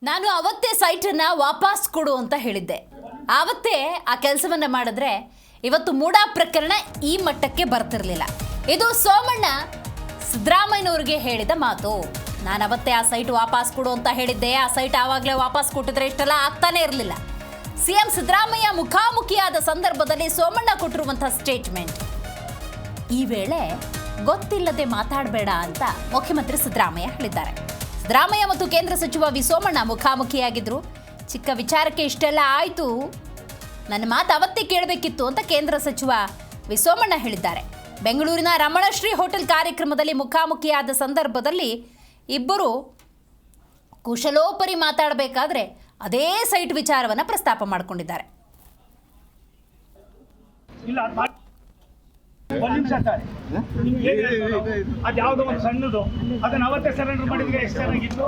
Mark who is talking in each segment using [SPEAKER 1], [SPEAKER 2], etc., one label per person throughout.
[SPEAKER 1] ನಾನು ಅವತ್ತೇ ಸೈಟನ್ನ ವಾಪಸ್ ಕೊಡು ಅಂತ ಹೇಳಿದ್ದೆ. ಆವತ್ತೇ ಆ ಕೆಲಸವನ್ನ ಮಾಡಿದ್ರೆ ಇವತ್ತು ಮೂಡಾ ಪ್ರಕರಣ ಈ ಮಟ್ಟಕ್ಕೆ ಬರ್ತಿರ್ಲಿಲ್ಲ. ಇದು ಸೋಮಣ್ಣ ಸಿದ್ದರಾಮಯ್ಯನವರಿಗೆ ಹೇಳಿದ ಮಾತು. ನಾನು ಅವತ್ತೇ ಆ ಸೈಟ್ ವಾಪಸ್ ಕೊಡು ಅಂತ ಹೇಳಿದ್ದೆ. ಆ ಸೈಟ್ ಆವಾಗಲೇ ವಾಪಸ್ ಕೊಟ್ಟಿದ್ರೆ ಇಷ್ಟೆಲ್ಲ ಆಗ್ತಾನೆ ಇರಲಿಲ್ಲ. ಸಿಎಂ ಸಿದ್ದರಾಮಯ್ಯ ಮುಖಾಮುಖಿಯಾದ ಸಂದರ್ಭದಲ್ಲಿ ಸೋಮಣ್ಣ ಕೊಟ್ಟಿರುವಂತಹ ಸ್ಟೇಟ್ಮೆಂಟ್. ಈ ವೇಳೆ ಗೊತ್ತಿಲ್ಲದೆ ಮಾತಾಡಬೇಡ ಅಂತ ಮುಖ್ಯಮಂತ್ರಿ ಸಿದ್ದರಾಮಯ್ಯ ಹೇಳಿದ್ದಾರೆ. ಸಿದ್ದರಾಮಯ್ಯ ಮತ್ತು ಕೇಂದ್ರ ಸಚಿವ ವಿ ಸೋಮಣ್ಣ ಮುಖಾಮುಖಿಯಾಗಿದ್ರು. ಚಿಕ್ಕ ವಿಚಾರಕ್ಕೆ ಇಷ್ಟೆಲ್ಲ ಆಯಿತು, ನನ್ನ ಮಾತು ಅವತ್ತೇ ಕೇಳಬೇಕಿತ್ತು ಅಂತ ಕೇಂದ್ರ ಸಚಿವ ವಿ ಸೋಮಣ್ಣ ಹೇಳಿದ್ದಾರೆ. ಬೆಂಗಳೂರಿನ ರಮಣಶ್ರೀ ಹೋಟೆಲ್ ಕಾರ್ಯಕ್ರಮದಲ್ಲಿ ಮುಖಾಮುಖಿಯಾದ ಸಂದರ್ಭದಲ್ಲಿ ಇಬ್ಬರು ಕುಶಲೋಪರಿ ಮಾತಾಡಬೇಕಾದ್ರೆ ಅದೇ ಸೈಟ್ ವಿಚಾರವನ್ನು ಪ್ರಸ್ತಾಪ ಮಾಡಿಕೊಂಡಿದ್ದಾರೆ.
[SPEAKER 2] ಅದ್ಯಾವುದೋ ಒಂದು ಸಣ್ಣದು ಅದನ್ನ ಅವತ್ತೇ ಸರೆಂಡರ್ ಮಾಡಿದ್ರೆ ಎಷ್ಟು ಚೆನ್ನಾಗಿತ್ತು.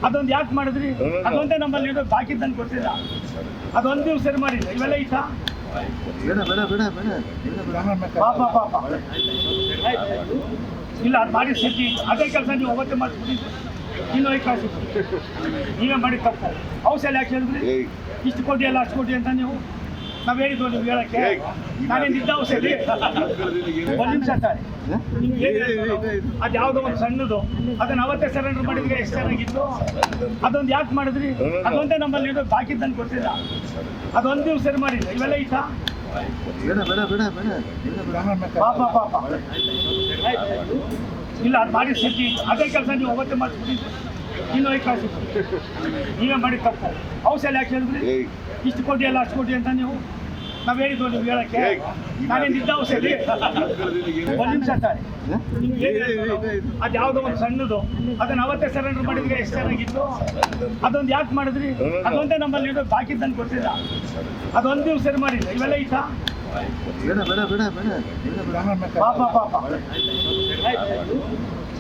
[SPEAKER 2] ಅದೊಂದು ಯಾಕೆ ಮಾಡಿದ್ರಿ? ಅದೊಂದೇ ನಮ್ಮಲ್ಲಿ ಬಾಕಿದ್ದನ್ನು ಕೊಟ್ಟಿಲ್ಲ. ಅದೊಂದು ನೀವು ಸರಿ ಮಾಡಿಲ್ಲ. ಇವೆಲ್ಲ ಈತ ಪಾಪ ಪಾಪ ಇಲ್ಲ, ಅದು ಮಾಡಿ ಸ್ಥಿತಿ ಅದೇ ಕೆಲಸ ನೀವು ಅವತ್ತೇ ಮಾಡಿಸ್ಬಿಟ್ಟಿದ್ದು. ಇನ್ನೂ ಕಾಸು ನೀವೇ ಮಾಡಿ ತಪ್ಪು. ಔಷಧ ಯಾಕೆ ಹೇಳಿದ್ರಿ? ಇಷ್ಟು ಕೋಟಿ ಅಲ್ಲ ಅಷ್ಟು ಕೋಟಿ ಅಂತ ನೀವು ನಾವು ಹೇಳಿದ್ವು. ನೀವು ಹೇಳಕ್ಕೆ ನಾನೇನು ಇದ್ದ ಔಷಧಿ ಒಂದು ನಿಮಿಷ ತಾನೆ. ಅದ್ಯಾವುದೋ ಒಂದು ಸಣ್ಣದು ಅದನ್ನ ಅವತ್ತೇ ಸರೆಂಡರ್ ಮಾಡಿದ್ರೆ ಎಷ್ಟು ಚೆನ್ನಾಗಿತ್ತು. ಅದೊಂದು ಯಾಕೆ ಮಾಡಿದ್ರಿ? ಅದೊಂದೇ ನಮ್ಮಲ್ಲಿ ಬಾಕಿದ್ದನ್ನು ಕೊಟ್ಟಿಲ್ಲ. ಅದೊಂದು ನೀವು ಸರಿ ಮಾಡಿಲ್ಲ. ಇವೆಲ್ಲ ಈತ ಪಾಪ ಪಾಪ ಇಲ್ಲ, ಅದು ಮಾಡಿ ಸ್ಥಿತಿ ಅದೇ ಕೆಲಸ ನೀವು ಅವತ್ತೇ ಮಾಡಿಸ್ಬಿಟ್ಟಿದ್ದು. ಇನ್ನೂ ಕಾಸು ನೀವೇ ಮಾಡಿ ತಪ್ಪು. ಔಷಧ ಯಾಕೆ ಹೇಳಿದ್ರಿ? ಇಷ್ಟು ಕೋಟಿ ಅಲ್ಲ ಅಷ್ಟು ಕೋಟಿ ಅಂತ ನೀವು ನಾವು ಹೇಳಿದ್ವು. ನೀವು ಹೇಳಕ್ಕೆ ನಾನೇನು ಇದ್ದ ಔಷಧಿ ಒಂದು ನಿಮಿಷ ತಾನೆ. ಅದ್ಯಾವುದೋ ಒಂದು ಸಣ್ಣದು ಅದನ್ನ ಅವತ್ತೇ ಸರೆಂಡರ್ ಮಾಡಿದ್ರೆ ಎಷ್ಟು ಚೆನ್ನಾಗಿತ್ತು. ಅದೊಂದು ಯಾಕೆ ಮಾಡಿದ್ರಿ? ಅದೊಂದೇ ನಮ್ಮಲ್ಲಿ ಬಾಕಿದ್ದನ್ನು ಕೊಟ್ಟಿಲ್ಲ. ಅದೊಂದು ನೀವು ಸರಿ ಮಾಡಿಲ್ಲ. ಇವೆಲ್ಲ ಈತ ಪಾಪ ಪಾಪ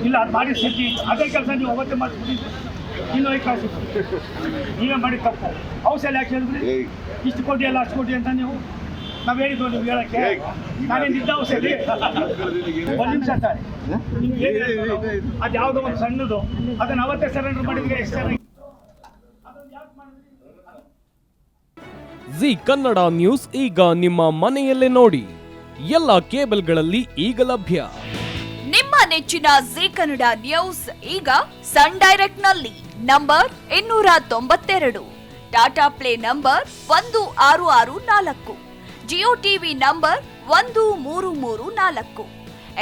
[SPEAKER 2] ಇಲ್ಲ, ಅದು ಮಾಡಿ ಸ್ಥಿತಿ ಅದೇ ಕೆಲಸ ನೀವು ಅವತ್ತೇ ಮಾಡಿಸ್ಬಿಟ್ಟಿದ್ದು. ಇನ್ನೂ ಕಾಸು ನೀವೇ ಮಾಡಿ ತಪ್ಪು. ಔಷಧ ಯಾಕೆ ಹೇಳಿದ್ರಿ? ಇಷ್ಟು ಕೋಟಿ ಅಲ್ಲ ಅಷ್ಟು ಕೋಟಿ ಅಂತ ನೀವು ನಾವು ಹೇಳಿದ್ವು. ನೀವು ಹೇಳಕ್ಕೆ ನಾನೇನು ಇದ್ದ ಔಷಧಿ ಒಂದು ನಿಮಿಷ ತಾನೆ. ಅದ್ಯಾವುದೋ ಒಂದು ಸಣ್ಣದು ಅದನ್ನ ಅವತ್ತೇ ಸರೆಂಡರ್ ಮಾಡಿದ್ರೆ ಎಷ್ಟು ಚೆನ್ನಾಗಿ.
[SPEAKER 3] ಜಿ ಕನ್ನಡ ನ್ಯೂಸ್ ಈಗ ನಿಮ್ಮ ಮನೆಯಲ್ಲೇ ನೋಡಿ. ಎಲ್ಲ ಕೇಬಲ್ಗಳಲ್ಲಿ ಈಗ ಲಭ್ಯ.
[SPEAKER 4] ನಿಮ್ಮ ನೆಚ್ಚಿನ ಜಿ ಕನ್ನಡ ನ್ಯೂಸ್ ಈಗ ಸನ್ ಡೈರೆಕ್ಟ್ ನಲ್ಲಿ number 292, Tata play number 1664, Jio TV number 1334,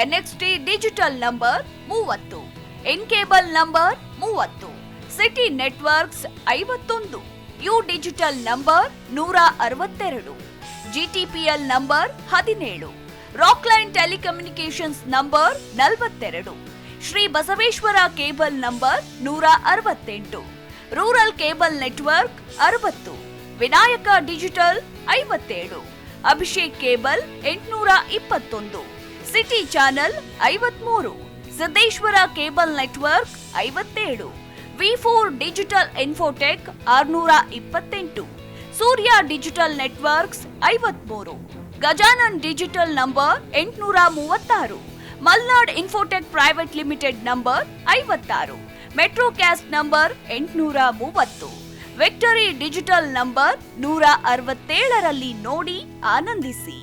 [SPEAKER 4] NXT digital number 30, in cable number 30, city networks 51, U digital number 162, GTPL number 17, Rockline telecommunications number 42, Shri Basaveshwara cable number 168, rural cable network 60, Vinayaka digital 57, Abhishek cable 821, city channel 53, Siddeshwara cable network 57, ವಿ4 digital infotech 628, Surya digital networks 53, Gajanan digital number 836, Malnad infotech private limited number 56, Metrocast number 830, victory digital number 167ರಲ್ಲಿ ನೋಡಿ ಆನಂದಿಸಿ.